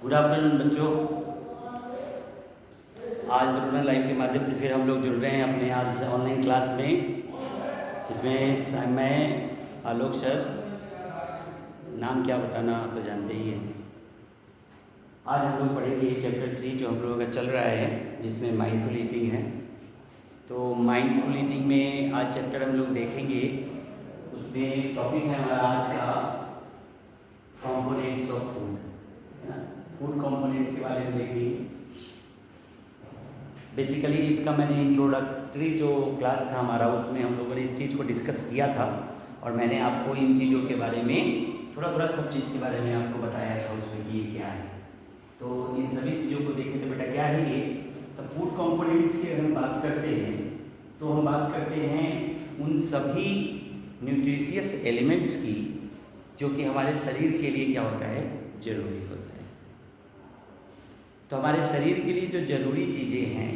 Good afternoon बच्चों। आज Varuna live के माध्यम से फिर हम लोग जुड़ रहे हैं अपने आज ऑनलाइन क्लास में, जिसमें मैं आलोक सर, नाम क्या बताना आप तो जानते ही हैं। आज हम लोग पढ़ेंगे चैप्टर 3 जो हम लोगों का चल रहा है, जिसमें माइंडफुल ईटिंग है। तो माइंडफुल ईटिंग में आज चैप्टर हम लोग देखेंगे। उसमें टॉपिक है हमारा आज का कंपोनेंट्स ऑफ फूड, है ना। फूड कंपोनेंट के बारे में देखेंगे। बेसिकली इसका मैंने इंट्रोडक्टरी जो क्लास था हमारा, उसमें हम लोगों ने इस चीज़ को डिस्कस किया था और मैंने आपको इन चीज़ों के बारे में थोड़ा सब चीज़ के बारे में आपको बताया था उसमें कि ये क्या है। तो इन सभी चीज़ों को देखें तो बेटा क्या है ये, तो फूड कंपोनेंट्स की अगर हम बात करते हैं तो हम बात करते हैं उन सभी न्यूट्रिशियस एलिमेंट्स की जो कि हमारे शरीर के लिए क्या होता है, जरूरी होता है। तो हमारे शरीर के लिए जो जरूरी चीज़ें हैं,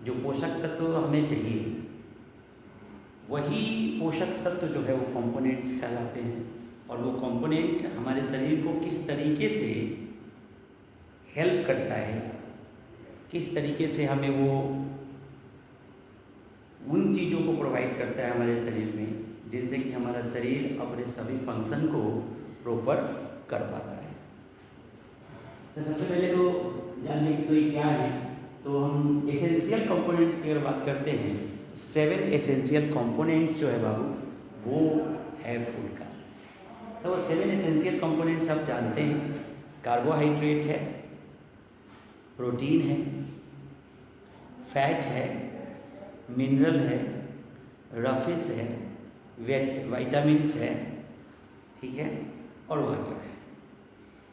जो पोषक तत्व हमें चाहिए, वही पोषक तत्व जो है वो कंपोनेंट्स कहलाते हैं। और वो कंपोनेंट हमारे शरीर को किस तरीके से हेल्प करता है, किस तरीके से हमें वो उन चीज़ों को प्रोवाइड करता है हमारे शरीर में, जिनसे कि हमारा शरीर अपने सभी फंक्शन को प्रॉपर कर पाता है। तो सबसे पहले तो जानने की तो ये क्या है, तो हम एसेंशियल कंपोनेंट्स की अगर बात करते हैं, 7 एसेंशियल कंपोनेंट्स जो है बाबू, वो है फूड का। तो वो 7 एसेंशियल कंपोनेंट्स आप जानते हैं। कार्बोहाइड्रेट है, प्रोटीन है, फैट है, मिनरल है, रफेस है, विटामिन्स है, ठीक है, और वाटर है।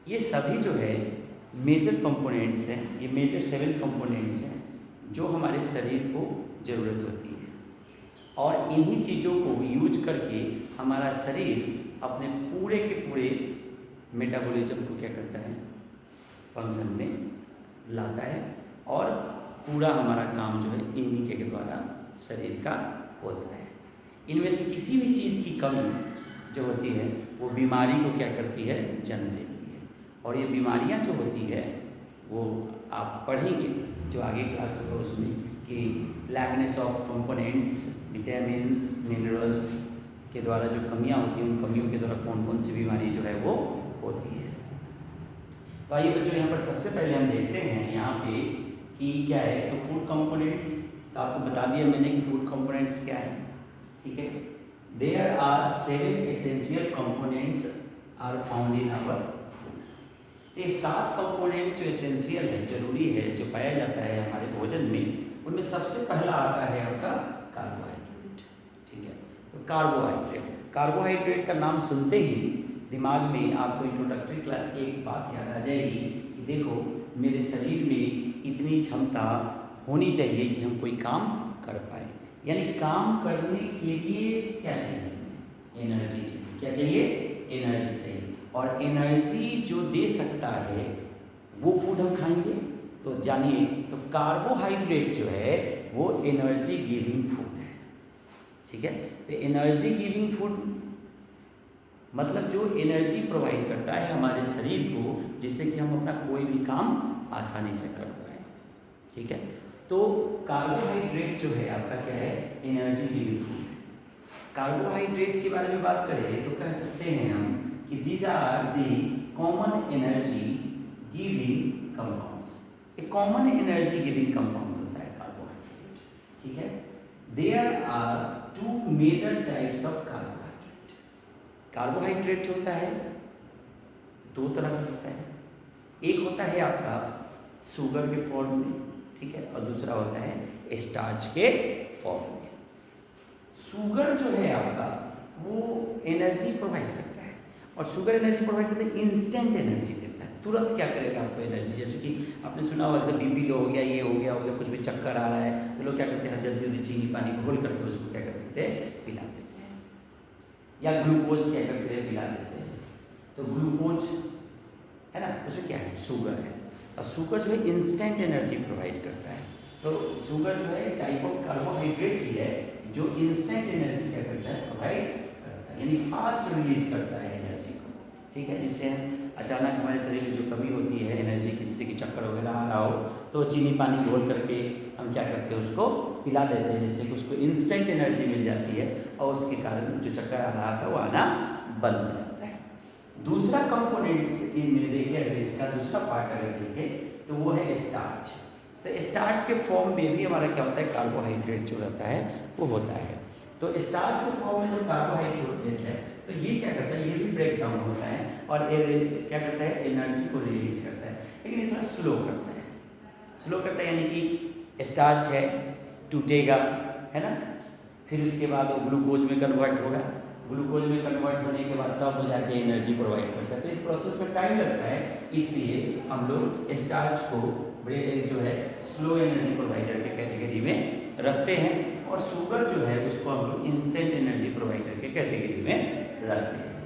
ये सभी जो है मेजर कंपोनेंट्स हैं, ये मेजर 7 कंपोनेंट्स हैं जो हमारे शरीर को ज़रूरत होती है। और इन्हीं चीज़ों को यूज करके हमारा शरीर अपने पूरे के पूरे मेटाबॉलिज्म को क्या करता है, फंक्शन में लाता है, और पूरा हमारा काम जो है इन्हीं के द्वारा शरीर का होता है। इनमें से किसी भी चीज़ की कमी जो होती है वो बीमारी को क्या करती है, जन्म देती है। और ये बीमारियां जो होती है वो आप पढ़ेंगे जो आगे क्लास होगा उसमें, कि लैकनेस ऑफ कंपोनेंट्स, विटामिन्स, मिनरल्स के द्वारा जो कमियां होती हैं, उन कमियों के द्वारा कौन कौन सी बीमारी जो है वो होती है। तो आइए बच्चों, यहाँ पर सबसे पहले हम देखते हैं यहाँ पे कि क्या है। तो फूड कंपोनेंट्स, तो आपको बता दिया मैंने कि फूड कंपोनेंट्स क्या है, ठीक है। There are 7 essential components are found in our food. ये 7 कंपोनेंट्स जो एसेंशियल है, जरूरी है, जो पाया जाता है हमारे भोजन में, उनमें सबसे पहला आता है आपका कार्बोहाइड्रेट, ठीक है। तो कार्बोहाइड्रेट का नाम सुनते ही दिमाग में आपको इंट्रोडक्टरी क्लास की एक बात याद आ जाएगी कि देखो, मेरे शरीर में इतनी क्षमता होनी चाहिए कि हम कोई काम कर पाए। यानी काम करने के लिए क्या चाहिए, एनर्जी चाहिए। क्या चाहिए, एनर्जी चाहिए। और एनर्जी जो दे सकता है वो फूड हम खाएंगे। तो जानिए, तो कार्बोहाइड्रेट जो है वो एनर्जी गिविंग फूड है, ठीक है। तो एनर्जी गिविंग फूड मतलब जो एनर्जी प्रोवाइड करता है हमारे शरीर को, जिससे कि हम अपना कोई भी काम आसानी से कर पाए, ठीक है। तो कार्बोहाइड्रेट जो है आपका क्या है, एनर्जी गिविंग फूड है। कार्बोहाइड्रेट के बारे में बात करें तो कह सकते हैं हम कि these are the common energy giving compounds. एक कॉमन एनर्जी गिविंग कंपाउंड होता है कार्बोहाइड्रेट, ठीक है। There are 2 major types of carbohydrate. Carbohydrate होता है 2 तरह का होता है। एक होता है आपका शुगर के फॉर्म में, ठीक है, और दूसरा होता है स्टार्च के फॉर्म में। शुगर जो है आपका वो एनर्जी प्रोवाइड करता है, और शुगर एनर्जी प्रोवाइड करता है, इंस्टेंट एनर्जी देता है, तुरंत क्या करेगा आपको एनर्जी। जैसे कि आपने सुना होगा जैसे बीपी लो हो गया, ये हो गया, कुछ भी चक्कर आ रहा है, तो लोग क्या करते हैं, जल्दी जल्दी चीनी पानी घोल करके उसको क्या करते थे, पिला देते हैं, या ग्लूकोज क्या करते हैं, पिला देते हैं। तो ग्लूकोज है ना, उसमें क्या है, शुगर है। और शुगर जो है इंस्टेंट एनर्जी प्रोवाइड करता है। तो शुगर जो है टाइप ऑफ कार्बोहाइड्रेट ही है जो इंस्टेंट एनर्जी क्या करता है, प्रोवाइड करता है, यानी फास्ट रिलीज करता है एनर्जी को, ठीक है, जिससे अचानक हमारे शरीर में जो कमी होती है एनर्जी की, जैसे कि चक्कर वगैरह आ रहा हो, तो चीनी पानी घोल करके हम क्या करते हैं, उसको पिला देते हैं, जिससे कि उसको इंस्टेंट एनर्जी मिल जाती है और उसके कारण जो चक्कर आ रहा था वो आना बंद हो जाता है। दूसरा कंपोनेंट में देखिए, अगर इसका दूसरा पार्ट अगर देखें तो वो है स्टार्च। तो स्टार्च के फॉर्म में भी हमारा क्या होता है, कार्बोहाइड्रेट जो रहता है वो होता है। तो स्टार्च के फॉर्म में जो कार्बोहाइड्रेट है, तो ये क्या करता है, ये भी ब्रेक डाउन होता है और क्या करता है, एनर्जी को रिलीज करता है, लेकिन ये थोड़ा स्लो करता है। स्लो करता है यानी कि स्टार्च है, टूटेगा, है ना, फिर उसके बाद वो ग्लूकोज में कन्वर्ट होगा, ग्लूकोज में कन्वर्ट होने के बाद तब जाके एनर्जी प्रोवाइड करता है। तो इस प्रोसेस में टाइम लगता है, इसलिए हम लोग स्टार्च को जो है स्लो एनर्जी प्रोवाइडर के कैटेगरी में रखते हैं और शुगर जो है उसको हम लोग इंस्टेंट एनर्जी प्रोवाइडर के कैटेगरी में रखते हैं।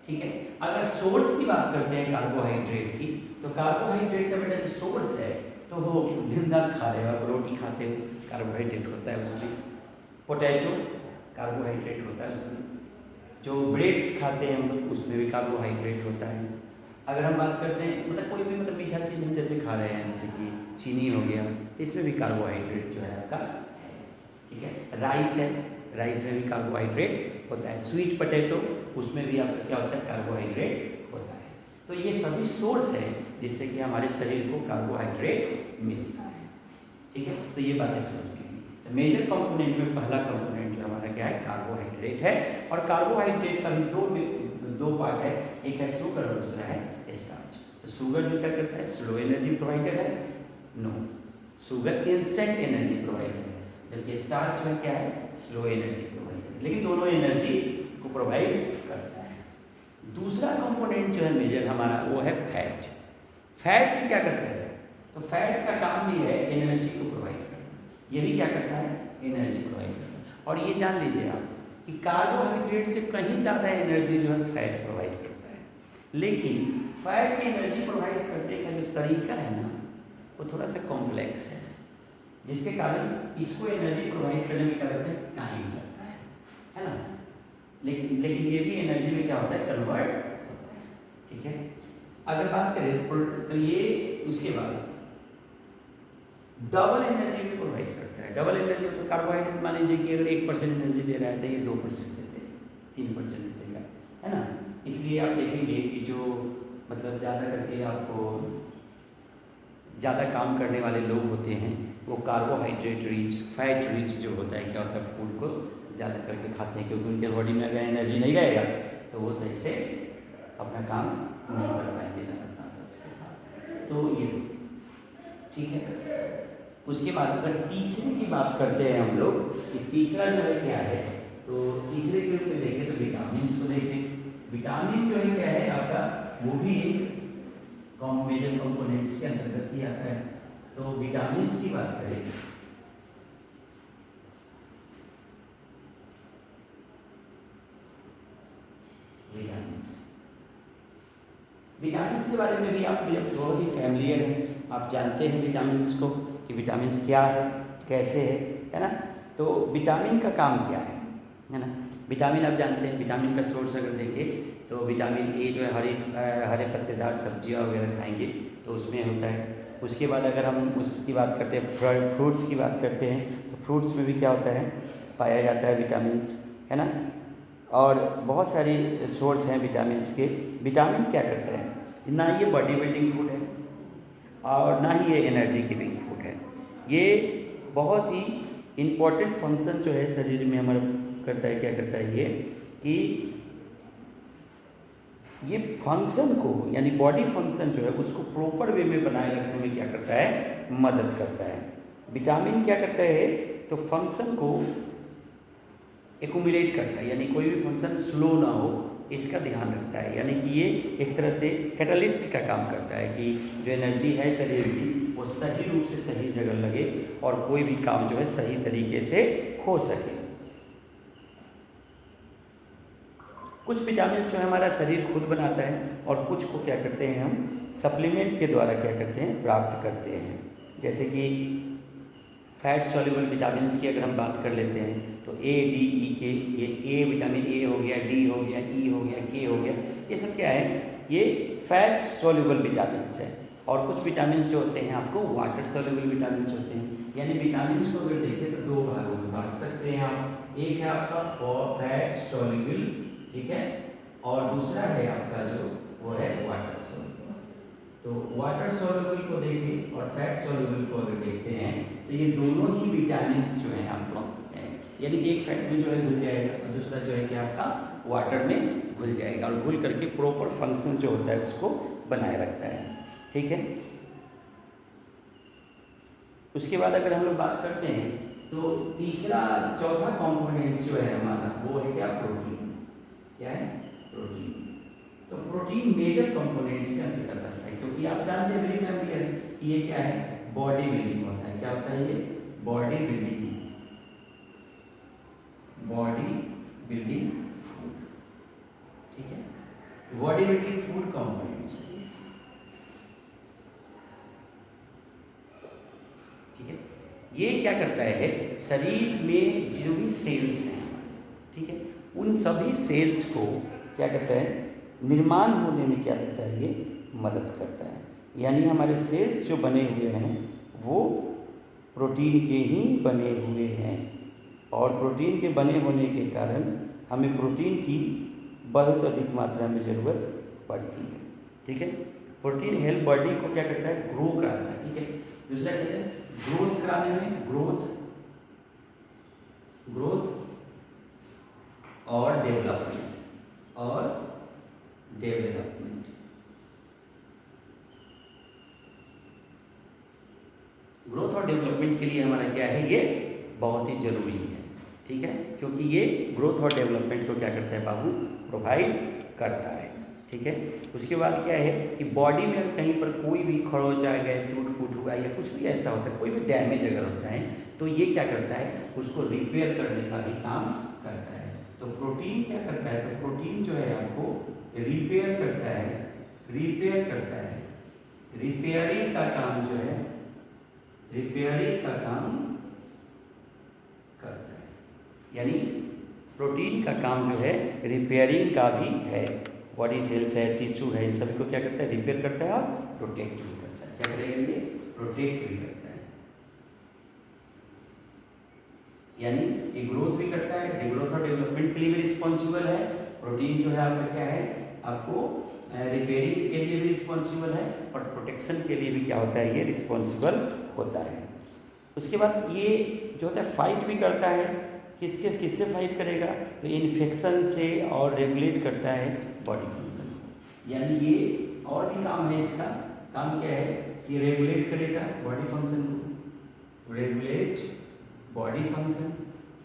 ठीक है, अगर सोर्स की बात करते हैं कार्बोहाइड्रेट की, तो कार्बोहाइड्रेट का बेटा जो सोर्स है, तो वो दिन रात खा रहे हो आप, रोटी खाते हो, कार्बोहाइड्रेट होता है उसमें, पोटैटो कार्बोहाइड्रेट होता है उसमें, जो ब्रेड्स खाते हैं हम लोग उसमें भी कार्बोहाइड्रेट होता है। अगर हम बात करते हैं मतलब कोई भी मतलब मीठा चीज़ हम जैसे खा रहे हैं, जैसे कि चीनी हो गया, तो इसमें भी कार्बोहाइड्रेट जो है आपका है। ठीक है, राइस है, राइस में भी कार्बोहाइड्रेट होता है। स्वीट पोटैटो, उसमें भी आपका क्या होता है, कार्बोहाइड्रेट होता है। तो ये सभी सोर्स है जिससे कि हमारे शरीर को कार्बोहाइड्रेट मिलता है। ठीक है, तो ये बातें समझ में। तो मेजर कंपोनेंट में पहला कंपोनेंट जो हमारा क्या है, कार्बोहाइड्रेट है। और कार्बोहाइड्रेट का भी दो पार्ट है, एक है शुगर और दूसरा है स्टार्च। तो शुगर जो क्या करता है, स्लो एनर्जी प्रोवाइडर है, no, sugar instant energy provider है, जबकि स्टार्च में क्या है, स्लो एनर्जी प्रोवाइडर, लेकिन दोनों एनर्जी को प्रोवाइड करता है। दूसरा कंपोनेंट जो है मेजर हमारा, वो है फैट। फैट भी क्या करता है, तो फैट का काम भी है एनर्जी को प्रोवाइड करना, ये भी क्या करता है, एनर्जी प्रोवाइड करना। और ये जान लीजिए आप कि कार्बोहाइड्रेट से कहीं ज़्यादा एनर्जी जो है फैट प्रोवाइड करता है, लेकिन फैट की एनर्जी प्रोवाइड करने का जो तरीका है ना, वो थोड़ा सा कॉम्प्लेक्स है, जिसके कारण इसको एनर्जी प्रोवाइड करने में क्या लगता है, टाइम लगता है ना, लेकिन ये भी एनर्जी में क्या होता है, कन्वर्ट होता है। ठीक है, अगर बात करें तो ये उसके बाद डबल एनर्जी भी प्रोवाइड करता है। डबल एनर्जी तो कार्बोहाइड्रेट मान लीजिए कि अगर 1% एनर्जी दे रहा है तो ये 2% देते हैं, 3% देगा, है ना। इसलिए आप देखेंगे कि जो मतलब ज़्यादा करके आपको ज़्यादा काम करने वाले लोग होते हैं, वो कार्बोहाइड्रेट रिच, फैट रिच जो होता है, क्या होता है, फूड को ज़्यादा करके खाते हैं, क्योंकि उनके बॉडी में अगर एनर्जी नहीं रहेगा तो वो सही से अपना काम नहीं कर पाएंगे ज़्यादा ताकत के साथ। तो ये ठीक है। उसके बाद अगर तीसरे की बात करते हैं हम लोग, कि तीसरा जो है क्या है, तो तीसरे के रूप में देखें तो विटामिन को देखें। विटामिन जो है क्या है आपका, वो भी एक मेजर कंपोनेंट्स के अंतर्गत ही आता है। तो विटामिन की बात करें, विटामिन के बारे में भी आप बहुत ही फैमिलियर हैं, आप जानते हैं विटामिन को कि विटामिन क्या है, कैसे है ना। तो विटामिन का काम क्या है ना। विटामिन आप जानते हैं, विटामिन का सोर्स अगर देखें तो विटामिन ए जो है हरे पत्तेदार सब्जियां वगैरह खाएंगे तो उसमें होता है। उसके बाद अगर हम उसकी बात करते हैं, फ्रूट्स की बात करते हैं, तो फ्रूट्स में भी क्या होता है, पाया जाता है विटामिन्स, है ना। और बहुत सारी सोर्स हैं विटामिन्स के। विटामिन क्या करता है, ना ये बॉडी बिल्डिंग फूड है और ना ही ये एनर्जी गिविंग फूड है। ये बहुत ही इम्पॉर्टेंट फंक्शन जो है शरीर में हमारा करता है। क्या करता है ये, कि ये फंक्शन को, यानी बॉडी फंक्शन जो है उसको प्रॉपर वे में बनाए रखने में क्या करता है, मदद करता है। विटामिन क्या करता है, तो फंक्शन को एक्यूमुलेट करता है, यानी कोई भी फंक्शन स्लो ना हो इसका ध्यान रखता है। यानी कि ये एक तरह से कैटलिस्ट का काम करता है कि जो एनर्जी है शरीर की वो सही रूप से सही जगह लगे और कोई भी काम जो है सही तरीके से हो सके। कुछ विटामिन जो है हमारा शरीर खुद बनाता है और कुछ को क्या करते हैं हम सप्लीमेंट के द्वारा क्या करते हैं, प्राप्त करते हैं। जैसे कि फैट सॉल्युबल विटामिन की अगर हम बात कर लेते हैं तो ए, डी, ई के, ये ए विटामिन ए हो गया, डी हो गया, ई हो गया, के हो गया, ये सब क्या है, ये फैट सॉल्युबल विटामिन है। और कुछ विटामिन जो होते हैं आपको वाटर सॉल्युबल विटामिन होते हैं। यानी विटामिन को अगर देखें तो दो भागों में बांट सकते हैं आप। एक है आपका फैट सॉल्युबल, ठीक है, और दूसरा है आपका जो वो है वाटर सॉल्युबल। तो वाटर सॉल्युबल को देखें और फैट सॉल्युबल को अगर देखते हैं तो ये दोनों ही विटामिन जो हैं आपको हैं, यानी कि एक फैट में जो है घुल जाएगा और दूसरा जो है कि आपका वाटर में घुल जाएगा और घुल करके प्रॉपर फंक्शन जो होता है उसको बनाए रखता है, ठीक है। उसके बाद अगर हम लोग बात करते हैं तो तीसरा चौथा कंपोनेंट जो है हमारा वो है क्या, प्रोटीन। क्या है, प्रोटीन। तो प्रोटीन मेजर कंपोनेंट्स के अंतर्गत आता है, क्योंकि आप जानते हैं वेरी फैमिलियर कि ये क्या है, बॉडी बिल्डिंग होता है। क्या होता है ये, body building, body building food, ठीक है, बॉडी बिल्डिंग फूड कंपोनेंट्स, ठीक है। ये क्या करता है, शरीर में जो भी सेल्स हैं हमारे, ठीक है, उन सभी सेल्स को क्या करता है, निर्माण होने में क्या देता है, ये मदद करता है। यानी हमारे सेल्स जो बने हुए हैं वो प्रोटीन के ही बने हुए हैं और प्रोटीन के बने होने के कारण हमें प्रोटीन की बहुत अधिक मात्रा में ज़रूरत पड़ती है, ठीक है। प्रोटीन हेल्प बॉडी को क्या करता है, ग्रो कराता है, ठीक है। दूसरा कहते हैं ग्रोथ कराने में, ग्रोथ और डेवलपमेंट, ग्रोथ और डेवलपमेंट के लिए हमारा क्या है, ये बहुत ही जरूरी है, ठीक है, क्योंकि ये ग्रोथ और डेवलपमेंट को क्या करता है बाबू, प्रोवाइड करता है, ठीक है। उसके बाद क्या है कि बॉडी में कहीं पर कोई भी खरोच आ गया, टूट फूट हुआ या कुछ भी ऐसा होता है, कोई भी डैमेज अगर होता है तो ये क्या करता है, उसको रिपेयर करने का भी काम करता है। तो प्रोटीन क्या करता है, तो प्रोटीन जो है आपको रिपेयर करता है, रिपेयरिंग का काम जो है, रिपेयरिंग का काम करता है। यानी प्रोटीन का काम जो है रिपेयरिंग का भी है। बॉडी सेल्स है, टिश्यू है, इन सभी को क्या करता है, रिपेयर करता है और प्रोटेक्ट भी करता है। क्या करेगा ये, प्रोटेक्ट भी करता है, यानी ये ग्रोथ भी करता है, ग्रोथ और डेवलपमेंट के लिए भी रिस्पॉन्सिबल है। प्रोटीन जो है आपका क्या है, आपको रिपेयरिंग के लिए भी रिस्पॉन्सिबल है और प्रोटेक्शन के लिए भी क्या होता है, ये रिस्पॉन्सिबल होता है। उसके बाद ये जो होता है फाइट भी करता है, किससे फाइट करेगा, तो इन्फेक्शन से, और रेगुलेट करता है बॉडी फंक्शन को। यानी ये और भी काम है, इसका काम क्या है कि रेगुलेट करेगा बॉडी फंक्शन को, रेगुलेट बॉडी फंक्शन,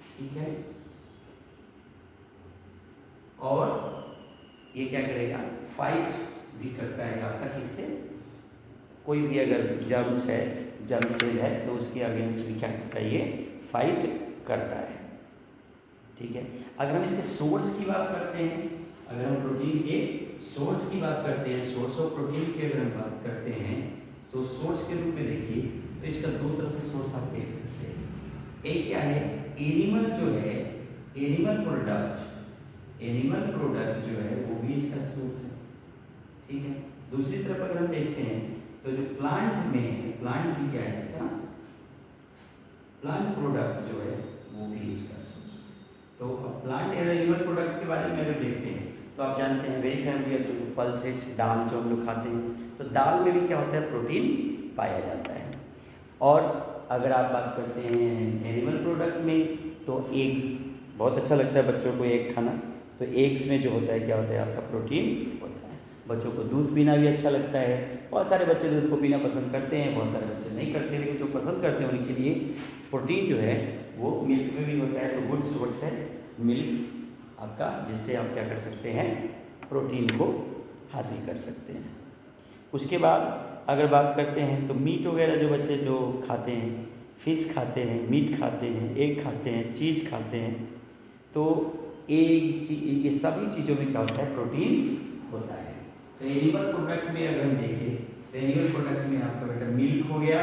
ठीक है। और ये क्या करेगा, फाइट भी करता है आपका किससे, कोई भी अगर जर्म्स है, जर्म सेल है तो उसके अगेंस्ट भी क्या करता है, ये फाइट करता है, ठीक है। अगर हम इसके सोर्स की बात करते हैं, अगर हम प्रोटीन के सोर्स की बात करते हैं, सोर्स ऑफ प्रोटीन की अगर हम बात करते हैं तो सोर्स के रूप में देखिए तो इसका दो तरह से सोर्स आप देख सकते हैं। एक क्या है, एनिमल जो है, एनिमल प्रोडक्ट जो है वो भी इसका सोर्स है, ठीक है। दूसरी तरफ अगर हम देखते हैं तो जो प्लांट में है, प्लांट भी क्या है इसका, प्लांट प्रोडक्ट जो है वो भी इसका सोर्स है। तो अब प्लांट एंड एनिमल प्रोडक्ट के बारे में अगर देखते हैं तो आप जानते हैं वेरी फैमिलियर, तो पल्सेस, दाल जो हम लोग खाते हैं, तो दाल में भी क्या होता है, प्रोटीन पाया जाता है। और अगर आप बात करते हैं एनिमल प्रोडक्ट में तो एग, बहुत अच्छा लगता है बच्चों को एग खाना, तो एग्स में जो होता है क्या होता है, आपका प्रोटीन होता है। बच्चों को दूध पीना भी अच्छा लगता है, बहुत सारे बच्चे दूध को पीना पसंद करते हैं, बहुत सारे बच्चे नहीं करते, लेकिन जो पसंद करते हैं उनके लिए प्रोटीन जो है वो मिल्क में भी होता है। तो गुड सोर्स है मिल्क आपका, जिससे आप क्या कर सकते हैं, प्रोटीन को हासिल कर सकते हैं। उसके बाद अगर बात करते हैं तो मीट वगैरह जो बच्चे जो खाते हैं, फिश खाते हैं, मीट खाते हैं, एग खाते हैं, चीज़ खाते हैं, तो एग, ये सभी चीज़ों में क्या होता है, प्रोटीन होता है। तो एनिमल प्रोडक्ट में अगर हम देखें तो एनिमल प्रोडक्ट में आपका बेटा मिल्क हो गया,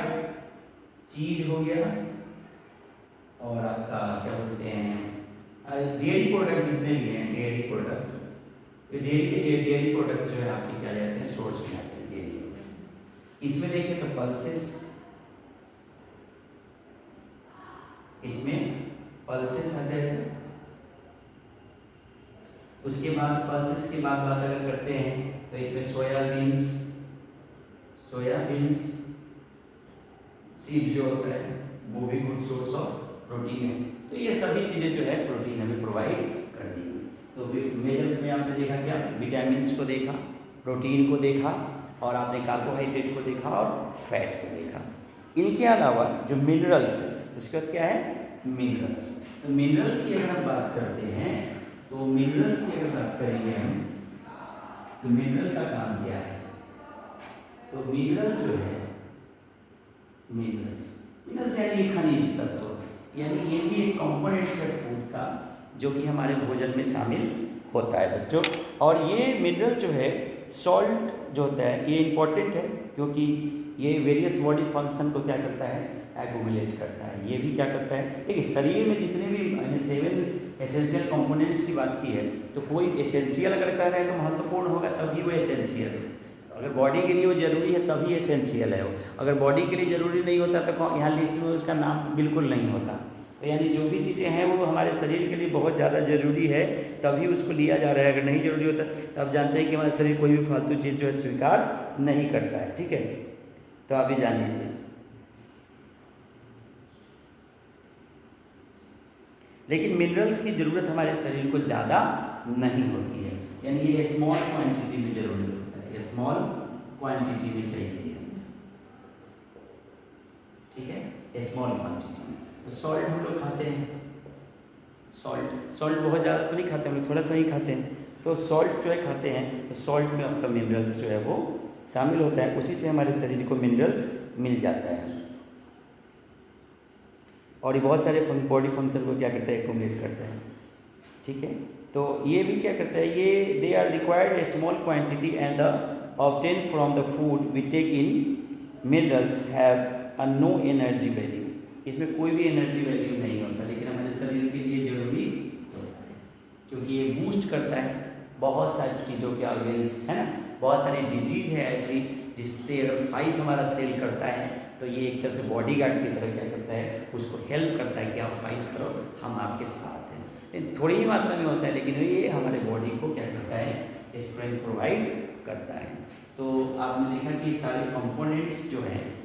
चीज़ हो गया, और आपका क्या बोलते हैं डेयरी प्रोडक्ट जितने भी हैं, डेयरी प्रोडक्ट, तो डेयरी प्रोडक्ट जो है आपके क्या जाते हैं सोर्स में आते हैं डेयरी प्रोडक्ट। इसमें देखिए तो पल्सेस, इसमें पल्सेस आ जाएगा। उसके बाद पल्सेस के बाद बात अगर करते हैं तो इसमें सोयाबीन्स सीड जो होता है वो भी गुड सोर्स ऑफ प्रोटीन है। तो ये सभी चीज़ें जो है प्रोटीन हमें प्रोवाइड कर देंगी। तो मेजर में आपने देखा क्या, विटामिन्स को देखा, प्रोटीन को देखा, और आपने कार्बोहाइड्रेट को देखा और फैट को देखा। इनके अलावा जो मिनरल्स है, उसके बाद क्या है मिनरल्स। तो मिनरल्स की अगर हम बात करते हैं तो मिनरल्स की अगर बात करेंगे हम तो मिनरल का काम क्या है, तो मिनरल जो है मिनरल्स यानी खनिज तत्व, यानी ये भी एक कंपोनेंट्स है फूड का जो कि हमारे भोजन में शामिल होता है बच्चों। और ये मिनरल जो है सॉल्ट जो होता है ये इम्पॉर्टेंट है क्योंकि ये वेरियस बॉडी फंक्शन को क्या करता है एक्यूमुलेट करता है। ये भी क्या करता है, देखिए शरीर में जितने भी मैंने 7 एसेंशियल कंपोनेंट्स की बात की है, तो कोई एसेंशियल अगर कह रहे हैं तो महत्वपूर्ण होगा तभी वो एसेंशियल है। अगर बॉडी के लिए वो जरूरी है तभी एसेंशियल है वो, अगर बॉडी के लिए ज़रूरी नहीं होता तो यहाँ लिस्ट में उसका नाम बिल्कुल नहीं होता। तो यानी जो भी चीज़ें हैं वो हमारे शरीर के लिए बहुत ज़्यादा ज़रूरी है तभी उसको लिया जा रहा है। अगर नहीं ज़रूरी होता तो आप जानते हैं कि हमारा शरीर कोई भी फालतू चीज़ जो है स्वीकार नहीं करता है। ठीक है, तो आप भी जान लीजिए। लेकिन मिनरल्स की ज़रूरत हमारे शरीर को ज़्यादा नहीं होती है, यानी ये स्मॉल क्वांटिटी में ज़रूरत होता है, ये स्मॉल क्वांटिटी में चाहिए हमें। ठीक है, स्मॉल क्वांटिटी में। तो सॉल्ट हम लोग खाते हैं, सॉल्ट बहुत ज़्यादा तो नहीं खाते हम लोग, थोड़ा सा ही खाते हैं। तो सॉल्ट जो है खाते हैं तो सॉल्ट में आपका मिनरल्स जो है वो शामिल होता है, उसी से हमारे शरीर को मिनरल्स मिल जाता है। और ये बहुत सारे बॉडी फंक्शन को क्या करता है एक्यूमुलेट करता है। ठीक है, तो ये भी क्या करता है, ये they are required a small quantity and obtain from the food we take in. Minerals have a no energy value, इसमें कोई भी एनर्जी वैल्यू नहीं होता, लेकिन हमारे शरीर के लिए जरूरी होता है क्योंकि ये बूस्ट करता है बहुत सारी चीज़ों के अगेंस्ट, है ना। बहुत सारी डिजीज है ऐसी जिससे अगर फाइट हमारा सेल करता है तो ये एक तरह से बॉडी गार्ड की तरह क्या करता है उसको हेल्प करता है कि आप फाइट करो, हम आपके साथ हैं। लेकिन थोड़ी ही मात्रा में होता है, लेकिन ये हमारे बॉडी को क्या करता है स्ट्रेंथ प्रोवाइड करता है। तो आपने देखा कि सारे कंपोनेंट्स जो हैं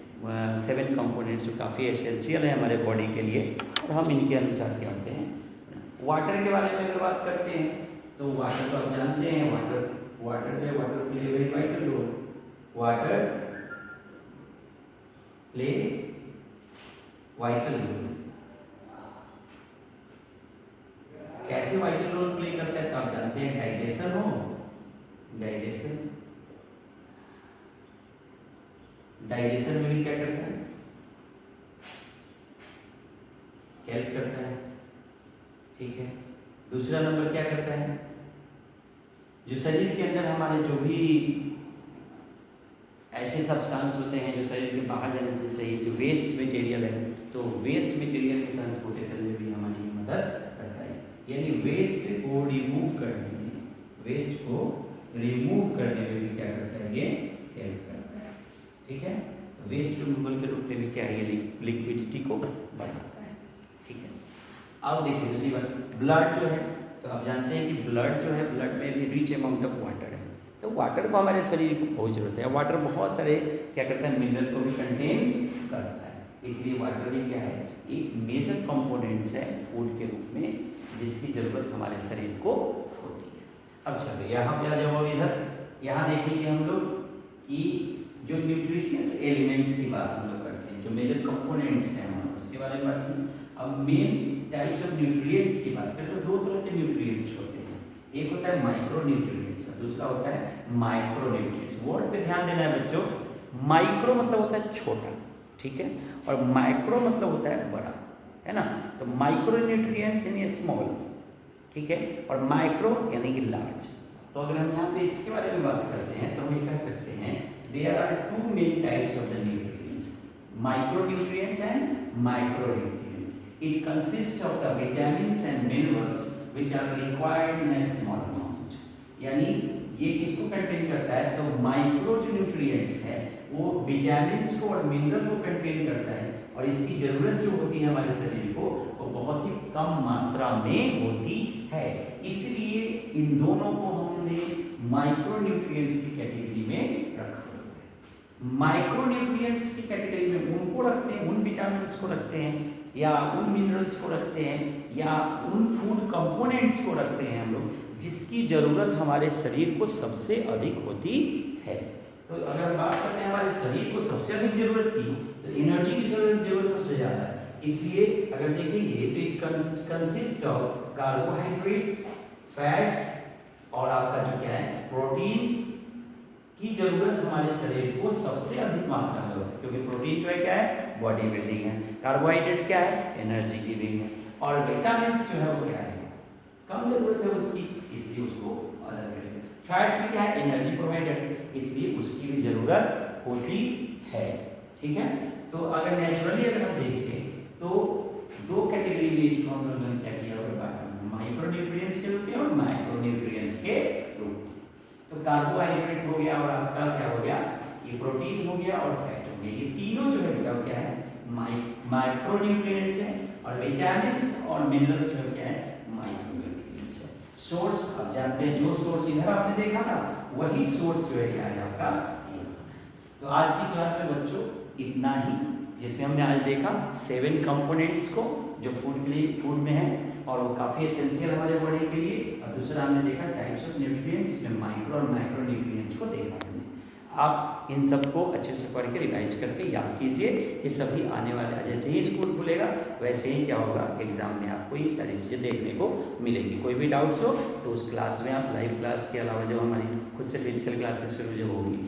7 कंपोनेंट्स जो काफ़ी एसेंशियल है हमारे बॉडी के लिए, और हम इनके अनुसार क्या होते हैं। वाटर के बारे में अगर बात करते हैं तो वाटर तो आप जानते हैं, water play very vital role, water play vital role. कैसे वाइटल रोल प्ले करता है तो आप जानते हैं, डाइजेशन में भी क्या करता है हेल्प करता है। ठीक है, दूसरा नंबर क्या करता है, जो शरीर के अंदर हमारे जो भी ऐसे सब्सटेंस होते हैं जो शरीर के बाहर जाने से चाहिए, जो वेस्ट मटेरियल है, तो वेस्ट मटेरियल के ट्रांसपोर्टेशन में भी हमारी मदद करता है। यानी वेस्ट को रिमूव करने में भी क्या करता है, ये हेल्प करता है। ठीक है, तो वेस्ट रिमूवल के रूप में भी क्या है, ये लिक्विडिटी को बढ़ाता है। ठीक है, अब देखिए दूसरी बात, ब्लड जो है, तो आप जानते हैं कि ब्लड जो है, ब्लड में भी रिच अमाउंट ऑफ वाटर है, तो वाटर को हमारे शरीर को बहुत जरूरत है। वाटर बहुत सारे क्या करता है मिनरल को भी कंटेन करता है, इसलिए वाटर भी क्या है एक मेजर कंपोनेंट्स है फूड के रूप में जिसकी ज़रूरत हमारे शरीर को होती है। अब चलिए यहाँ पे आ जाओ, इधर यहाँ देखेंगे हम लोग कि जो न्यूट्रिशियस एलिमेंट्स की बात हम लोग करते हैं, जो मेजर कंपोनेंट्स हैं हमारे, उसके बारे में बात की। अब मेन टाइप्स ऑफ न्यूट्रिएंट्स की बात करें तो 2 तरह के न्यूट्रिएंट्स होते हैं, एक होता है माइक्रो न्यूट्रिएंट्स, दूसरा होता है माइक्रो न्यूट्रिएंट्स। वर्ड पे ध्यान देना है बच्चों, माइक्रो मतलब होता है छोटा, ठीक है, और माइक्रो मतलब होता है बड़ा, है ना। तो माइक्रो न्यूट्रिएंट्स यानी स्मॉल, ठीक है, और माइक्रो यानी कि लार्ज। तो अगर हम यहाँ पे इसके बारे में बात करते हैं तो हम ये कह सकते हैं there are 2 main types of the nutrients, micro nutrients and micro nutrient. It consists of the vitamins and minerals which are required in a small amount. यानी ये किसको कंटेन करता है? तो माइक्रो जो न्यूट्रिएंट्स है वो विटामिन्स को और मिनरल को कंटेन करता है, और इसकी जरूरत जो होती है हमारे शरीर को वो बहुत ही कम मात्रा में होती है। इसलिए इन दोनों को हमने माइक्रो न्यूट्रिएंट्स की कैटेगरी में रखा हुआ है। माइक्रो न्यूट्रिएंट्स की कैटेगरी में उनको रखते हैं, उन विटामिन्स को रखते हैं, या उन मिनरल्स को रखते हैं, या उन फूड कंपोनेंट्स को रखते हैं हम लोग जिसकी जरूरत हमारे शरीर को सबसे अधिक होती है। तो अगर हम बात करते हैं हमारे शरीर को सबसे अधिक जरूरत की, तो एनर्जी की जरूरत सबसे ज्यादा है। इसलिए अगर देखेंगे तो it consist of carbohydrates, fats और आपका जो क्या है प्रोटीन्स की जरूरत हमारे शरीर को सबसे अधिक मात्रा में होती है, क्योंकि प्रोटीन जो है क्या है बॉडी बिल्डिंग है, कार्बोहाइड्रेट क्या है एनर्जी गिविंग है, और विटामिन्स जो है वो क्या है कम जरूरत है उसकी, इसलिए उसको अलग करेंगे। फैट्स भी क्या है एनर्जी प्रोवाइडर, इसलिए उसकी भी जरूरत होती है। ठीक है, तो अगर नेचुरली अगर हम देखें तो दो कैटेगरी में इसको हम लोगों ने क्या किया होगा बांटा, माइक्रो न्यूट्रिएंट्स के रूप में और माइक्रो न्यूट्रिएंट्स के रूप में। तो कार्बोहाइड्रेट हो गया और आपका क्या हो गया ये प्रोटीन हो गया और फैट हो गया, ये तीनों जो है बेटा क्या है माइक्रो न्यूट्रिएंट्स है, और विटामिन्स और मिनरल्स जो क्या है माइक्रो न्यूट्रिएंट्स है। सोर्स आप जानते हैं जो सोर्स इधर आपने देखा था वही सोर्स जो है क्या है आपका। तो आज की क्लास में बच्चों इतना ही, जिसमें हमने आज देखा 7 कंपोनेंट्स को जो फूड के लिए फूड में है और वो काफ़ी एसेंशियल हमारे बॉडी के लिए, और दूसरा हमने देखा टाइप्स ऑफ न्यूट्रिएंट्स जिसमें माइक्रो और माइक्रो न्यूट्रिएंट्स को देखा हमने। आप इन सबको अच्छे से पढ़ के रिवाइज करके याद कीजिए, ये सभी आने वाले जैसे ही स्कूल खुलेगा वैसे ही क्या होगा एग्जाम में आपको ये सारी चीज़ें देखने को मिलेगी। कोई भी डाउट्स हो तो उस क्लास में आप लाइव क्लास के अलावा जब हमारी खुद से फिजिकल क्लासेस शुरू जो होगी